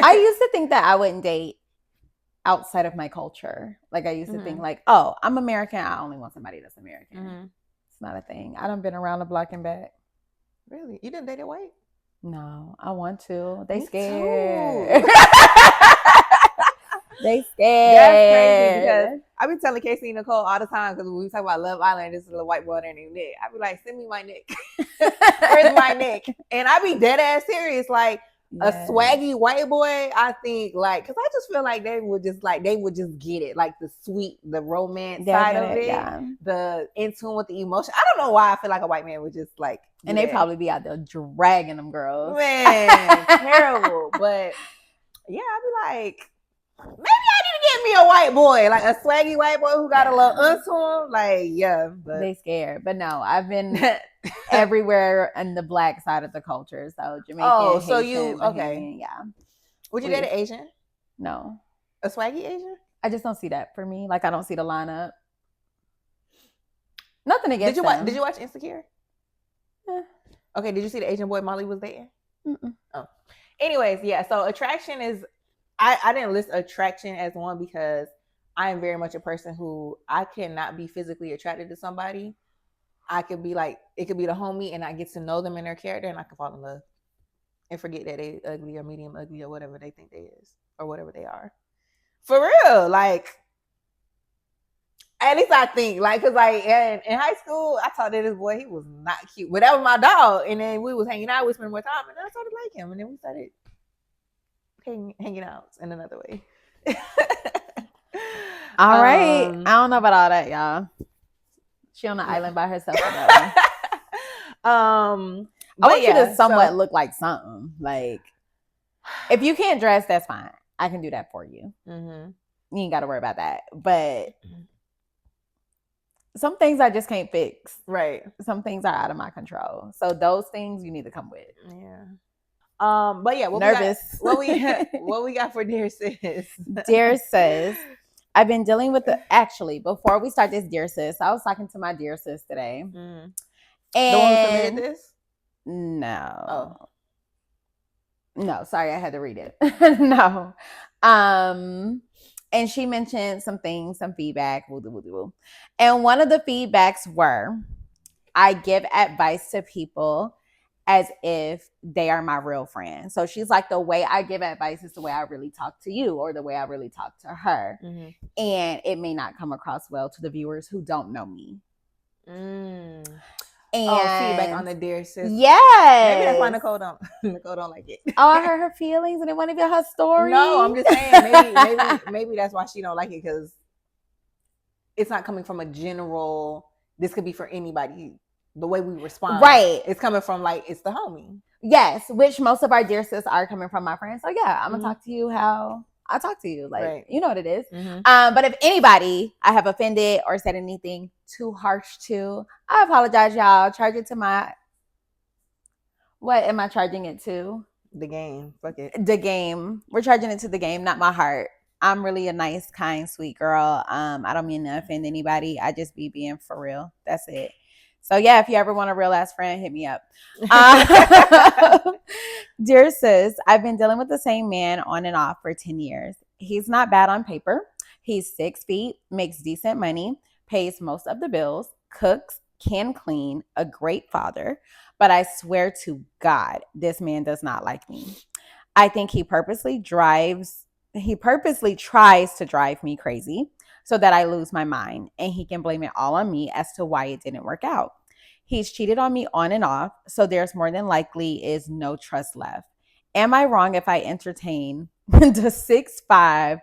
I used to think that I wouldn't date outside of my culture. Like I used to think like, oh, I'm American, I only want somebody that's American. It's not a thing. I done been around the block and back. Really? You didn't date a white? No, I want to. They scared. They scared. That's crazy because I be telling Casey and Nicole all the time, because when we talk about Love Island, this is a white boy named Nick. I be like, send me my Nick. Where's my Nick? And I be dead ass serious. Like a swaggy white boy, I think, like, because I just feel like they would just get it, like the sweet, the romance side of it, the in tune with the emotion. I don't know why I feel like a white man would just like, and they probably be out there dragging them girls. Man, terrible. But yeah, I'd be like, maybe I need to get me a white boy, like a swaggy white boy who got a little to him. Like, yeah. But they scared. But no, I've been everywhere in the black side of the culture. So Jamaican. Oh, so Haitian, Bahamian, yeah. Would you date an Asian? No. A swaggy Asian? I just don't see that for me. Like, I don't see the lineup. Nothing against them. Did you watch Insecure? Yeah. Okay, did you see the Asian boy Molly was dating? Oh. Anyways, yeah, so attraction is, I didn't list attraction as one because I am very much a person who I cannot be physically attracted to somebody. I could be like, it could be the homie and I get to know them and their character and I can fall in love and forget that they ugly or medium ugly or whatever they think they is or whatever they are. For real, like, at least I think, like, because like in high school, I thought that this boy, he was not cute, but that was my dog. And then we was hanging out, we spent more time, and I started liking him, and then we started hanging out in another way. All right, I don't know about all that, y'all. She on the island by herself. I want you to somewhat look like something. Like, if you can't dress, that's fine. I can do that for you. You ain't got to worry about that. But some things I just can't fix. Right. Some things are out of my control. So those things you need to come with. Yeah. But yeah, what we got for Dear Sis? Dear Sis, I've been dealing with actually, before we start this Dear Sis, I was talking to my Dear Sis today. And the one who submitted this? No. Oh. No, sorry, I had to read it. No. And she mentioned some things, some feedback. And one of the feedbacks were, I give advice to people as if they are my real friend. So she's like, the way I give advice is the way I really talk to you or the way I really talk to her. And it may not come across well to the viewers who don't know me. And feedback on the Dear Sis. Yes. Maybe that's why Nicole don't like it. Oh, I heard her feelings and it won't even her story. No, I'm just saying maybe that's why she don't like it, because it's not coming from a general, this could be for anybody. The way we respond, right? It's coming from like, it's the homie. Yes, which most of our dear sis are coming from my friends. So yeah, I'm gonna talk to you how I talk to you. Like, right. You know what it is. But if anybody I have offended or said anything too harsh to, I apologize, y'all. Charge it to my. What am I charging it to? The game. Fuck it. The game. We're charging it to the game, not my heart. I'm really a nice, kind, sweet girl. I don't mean to offend anybody. I just be being for real. That's it. So yeah, if you ever want a real ass friend, hit me up. Dear sis, I've been dealing with the same man on and off for 10 years. He's not bad on paper. He's 6 feet, makes decent money, pays most of the bills, cooks, can clean, a great father. But I swear to God, this man does not like me. I think he purposely tries to drive me crazy so that I lose my mind, and he can blame it all on me as to why it didn't work out. He's cheated on me on and off, so there's more than likely is no trust left. Am I wrong if I entertain the 6'5",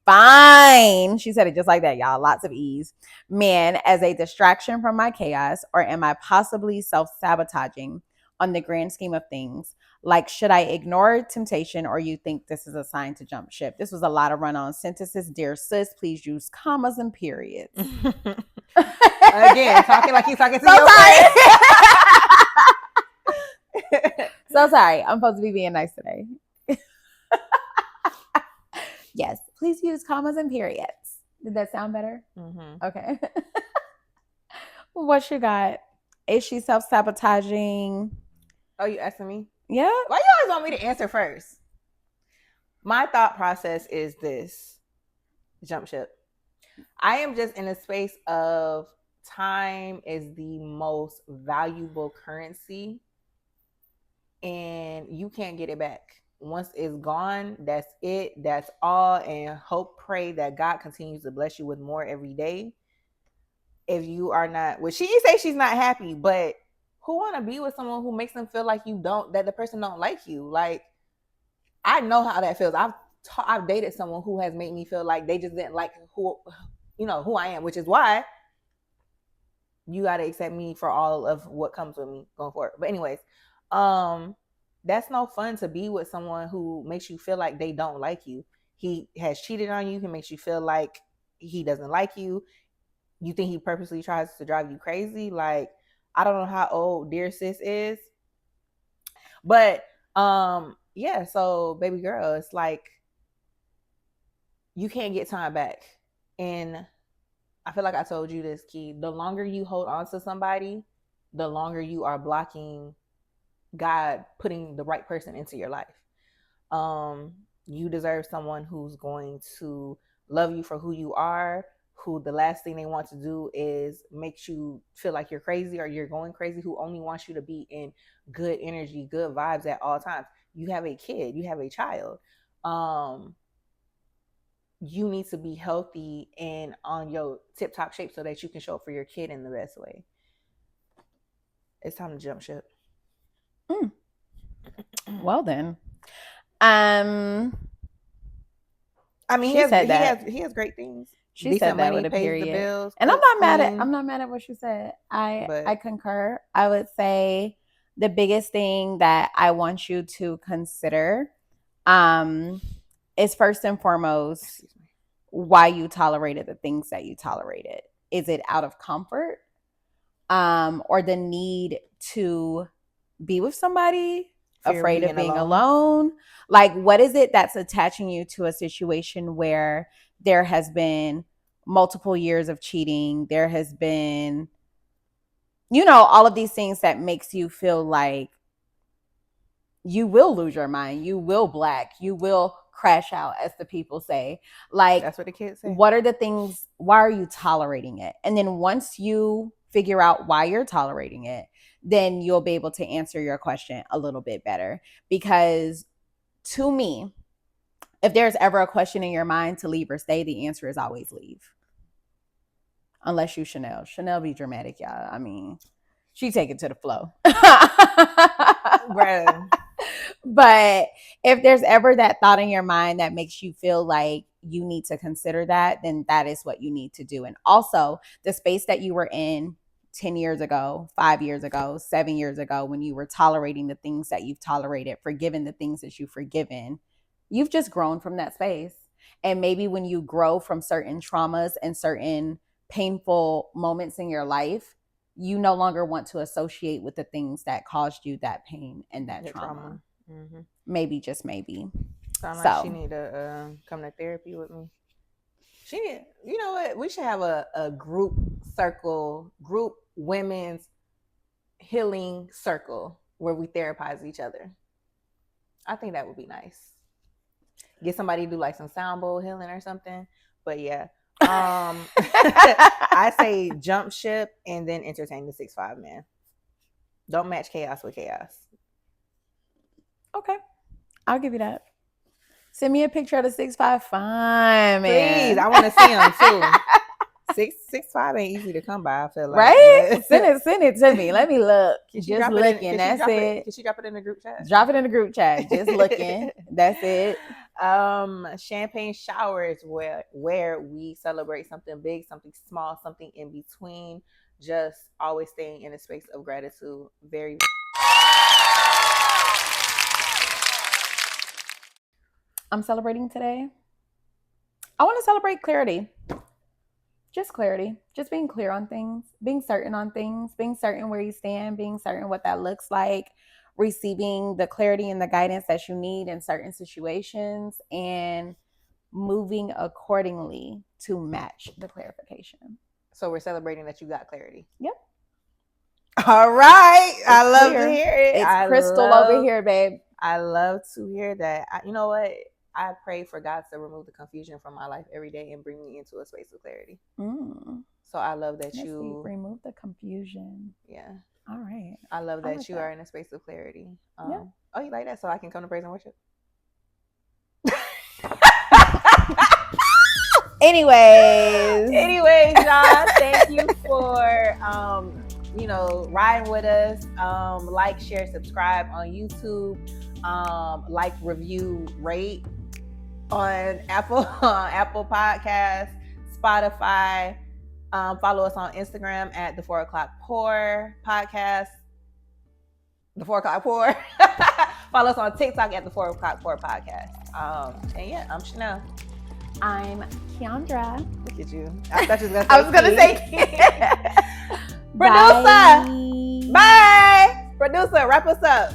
fine, she said it just like that, y'all, lots of ease, man as a distraction from my chaos, or am I possibly self-sabotaging on the grand scheme of things? Like, should I ignore temptation, or you think this is a sign to jump ship? This was a lot of run-on sentences. Dear sis, please use commas and periods. Again, talking like he's talking to your friend. So sorry. I'm supposed to be being nice today. Yes, please use commas and periods. Did that sound better? Okay. What you got? Is she self-sabotaging? Oh, you asking me? Yeah. Why you always want me to answer first? My thought process is this: jump ship. I am just in a space of time is the most valuable currency, and you can't get it back. Once it's gone, that's it. That's all. And hope, pray that God continues to bless you with more every day. If you are not, well, she say she's not happy, but who want to be with someone who makes them feel like that the person don't like you? Like, I know how that feels. I've dated someone who has made me feel like they just didn't like who I am, which is why you got to accept me for all of what comes with me going forward. But anyways, that's no fun to be with someone who makes you feel like they don't like you. He has cheated on you. He makes you feel like he doesn't like you. You think he purposely tries to drive you crazy. Like, I don't know how old dear sis is, but yeah. So baby girl, it's like you can't get time back. And I feel like I told you this, Key. The longer you hold on to somebody, the longer you are blocking God putting the right person into your life. You deserve someone who's going to love you for who you are, who the last thing they want to do is make you feel like you're crazy or you're going crazy, who only wants you to be in good energy, good vibes at all times. You have a kid, you have a child. You need to be healthy and on your tip-top shape so that you can show up for your kid in the best way. It's time to jump ship. Well then, I mean, he has great things. She decent said that money, with a period. Bills, and I'm not mad at what she said. I concur. I would say the biggest thing that I want you to consider is first and foremost why you tolerated the things that you tolerated. Is it out of comfort, or the need to be with somebody, afraid of being alone? Like, what is it that's attaching you to a situation where there has been multiple years of cheating? There has been, all of these things that makes you feel like you will lose your mind, you will black, you will crash out, as the people say. Like, that's what the kids say. What are the things? Why are you tolerating it? And then once you figure out why you're tolerating it, then you'll be able to answer your question a little bit better. Because to me, if there's ever a question in your mind to leave or stay, the answer is always leave. Unless you Chanel. Chanel be dramatic, y'all. I mean, she take it to the flow. Right. But if there's ever that thought in your mind that makes you feel like you need to consider that, then that is what you need to do. And also the space that you were in 10 years ago, 5 years ago, 7 years ago, when you were tolerating the things that you've tolerated, forgiving the things that you've forgiven, you've just grown from that space. And maybe when you grow from certain traumas and certain painful moments in your life, you no longer want to associate with the things that caused you that pain and that trauma. Mm-hmm. Maybe, just maybe. Sound like she need to come to therapy with me. She need, you know what? We should have a group circle, group women's healing circle where we therapize each other. I think that would be nice. Get somebody to do like some sound bowl healing or something. But yeah. I say jump ship and then entertain the 6'5" man. Don't match chaos with chaos. Okay. I'll give you that. Send me a picture of the 6'5" fine, man. Please, I want to see them too. 6'5" ain't easy to come by, I feel like. Right? Send it to me. Let me look. Just looking. That's it. Can she drop it in the group chat? Drop it in the group chat. Just looking. That's it. Champagne showers where we celebrate something big, something small, something in between. Just always staying in a space of gratitude. Very. I'm celebrating today. I want to celebrate clarity. Just clarity. Just being clear on things, being certain on things, being certain where you stand, being certain what that looks like, receiving the clarity and the guidance that you need in certain situations, and moving accordingly to match the clarification. So we're celebrating that you got clarity. Yep. All right. I love to hear it. It's crystal over here, babe. I love to hear that. You know what? I pray for God to remove the confusion from my life every day and bring me into a space of clarity. So I love that you remove the confusion. Yeah. All right. I love that you are in a space of clarity. Yeah. Oh, you like that? So I can come to praise and worship? Anyways, y'all, thank you for riding with us. Like, share, subscribe on YouTube. Like, review, rate on Apple Podcasts, Spotify. Follow us on Instagram at the 4 o'clock pour podcast. The 4 o'clock pour. Follow us on TikTok at the 4 o'clock pour podcast. And yeah, I'm Chanel. I'm Keandra. Look at you. I thought you was gonna say I was gonna say Producer. Bye. Producer, wrap us up.